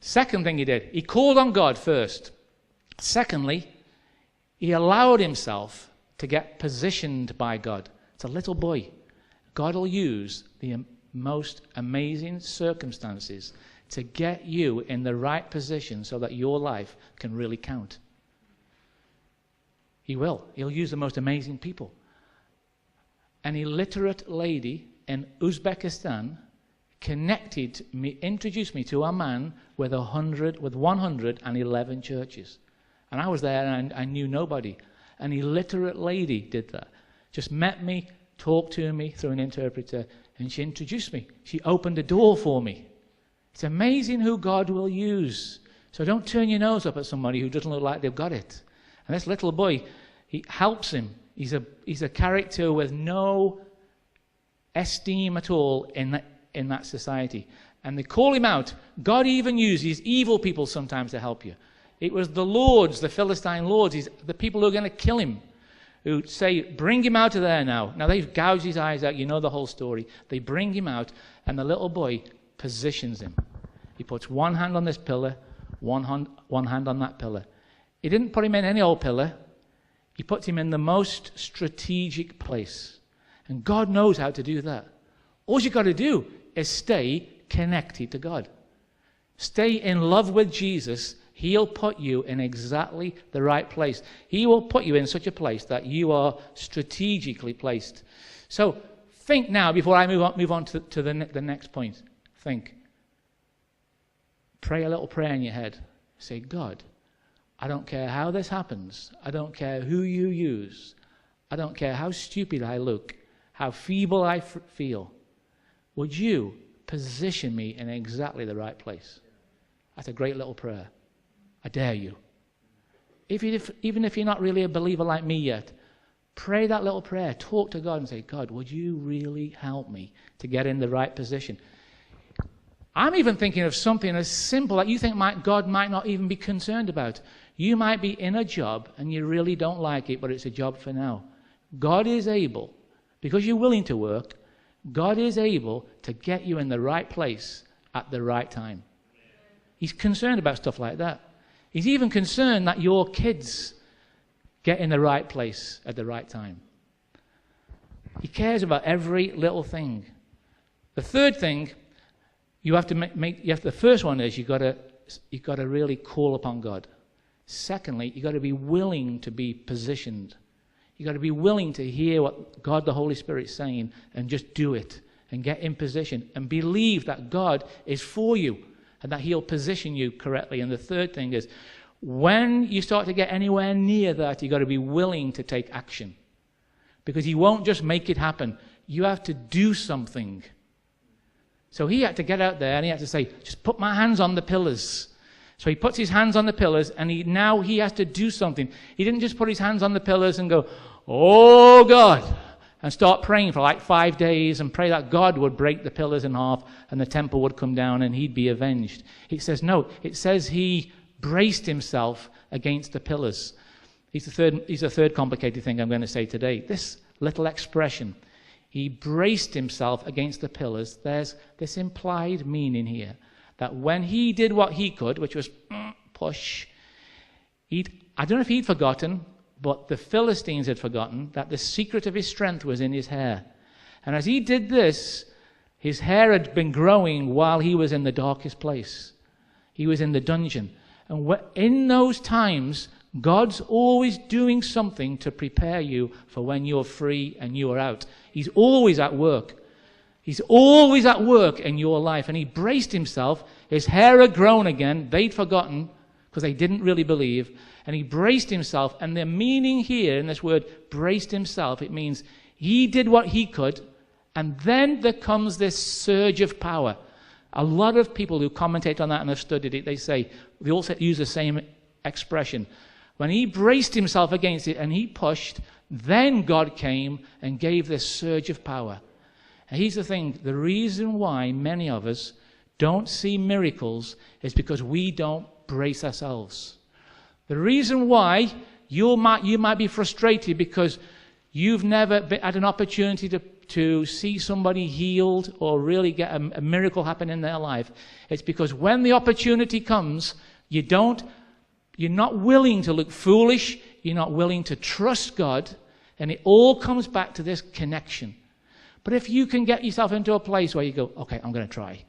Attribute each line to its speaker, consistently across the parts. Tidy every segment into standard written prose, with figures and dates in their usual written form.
Speaker 1: Second thing he did, he called on God first. Secondly, he allowed himself to get positioned by God. It's a little boy. God will use the most amazing circumstances to get you in the right position so that your life can really count. He will. He'll use the most amazing people. An illiterate lady in Uzbekistan connected me, introduced me to a man with 111 churches. And I was there and I knew nobody. An illiterate lady did that. Just met me, talked to me through an interpreter, and she introduced me. She opened a door for me. It's amazing who God will use. So don't turn your nose up at somebody who doesn't look like they've got it. And this little boy, he helps him. He's a character with no esteem at all in that society. And they call him out. God even uses evil people sometimes to help you. It was the lords, the Philistine lords, the people who are going to kill him, who say, bring him out of there now. Now they've gouged his eyes out. You know the whole story. They bring him out, and the little boy positions him. He puts one hand on this pillar, one hand on that pillar. He didn't put him in any old pillar. He puts him in the most strategic place. And God knows how to do that. All you've got to do is stay connected to God. Stay in love with Jesus. He'll put you in exactly the right place. He will put you in such a place that you are strategically placed. So think now, before I move on to the next point. Think. Pray a little prayer in your head. Say, God, I don't care how this happens. I don't care who you use. I don't care how stupid I look, how feeble I feel. Would you position me in exactly the right place? That's a great little prayer. I dare you. Even if you're not really a believer like me yet, pray that little prayer. Talk to God and say, God, would you really help me to get in the right position? I'm even thinking of something as simple that you think God might not even be concerned about. You might be in a job and you really don't like it, but it's a job for now. God is able, because you're willing to work, God is able to get you in the right place at the right time. He's concerned about stuff like that. He's even concerned that your kids get in the right place at the right time. He cares about every little thing. The third thing, the first one is you've got to really call upon God. Secondly, you've got to be willing to be positioned. You've got to be willing to hear what God the Holy Spirit is saying and just do it and get in position and believe that God is for you and that He'll position you correctly. And the third thing is, when you start to get anywhere near that, you've got to be willing to take action. Because He won't just make it happen. You have to do something. So he had to get out there and he had to say, just put my hands on the pillars. So he puts his hands on the pillars and now he has to do something. He didn't just put his hands on the pillars and go, oh God, and start praying for like 5 days and pray that God would break the pillars in half and the temple would come down and he'd be avenged. It says no. It says he braced himself against the pillars. He's the third complicated thing I'm going to say today. This little expression, he braced himself against the pillars. There's this implied meaning here that when he did what he could, which was push, I don't know if he'd forgotten, but the Philistines had forgotten that the secret of his strength was in his hair. And as he did this, his hair had been growing while he was in the darkest place. He was in the dungeon. And in those times, God's always doing something to prepare you for when you're free and you're out. He's always at work. He's always at work in your life. And he braced himself. His hair had grown again. They'd forgotten because they didn't really believe. And he braced himself. And the meaning here in this word, braced himself, it means he did what he could. And then there comes this surge of power. A lot of people who commentate on that and have studied it, they all use the same expression. When he braced himself against it and he pushed, then God came and gave this surge of power. And here's the thing, the reason why many of us don't see miracles is because we don't brace ourselves. The reason why you might be frustrated because you've never had an opportunity to see somebody healed or really get a miracle happen in their life, it's because when the opportunity comes, you're not willing to look foolish, you're not willing to trust God, and it all comes back to this connection. But if you can get yourself into a place where you go, okay, I'm going to try.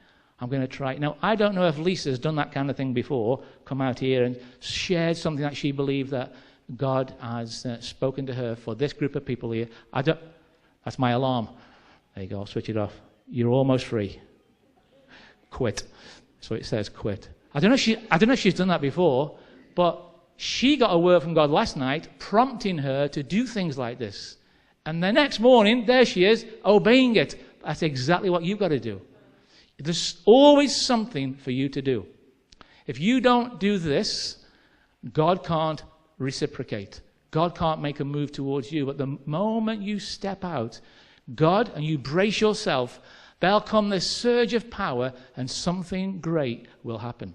Speaker 1: Now, I don't know if Lisa's done that kind of thing before, come out here and shared something that she believed that God has spoken to her for this group of people here. That's my alarm. There you go, I'll switch it off. You're almost free. Quit. So it says quit. I don't know if she's done that before, but she got a word from God last night prompting her to do things like this. And the next morning, there she is, obeying it. That's exactly what you've got to do. There's always something for you to do. If you don't do this, God can't reciprocate. God can't make a move towards you. But the moment you step out, God, and you brace yourself, there'll come this surge of power and something great will happen.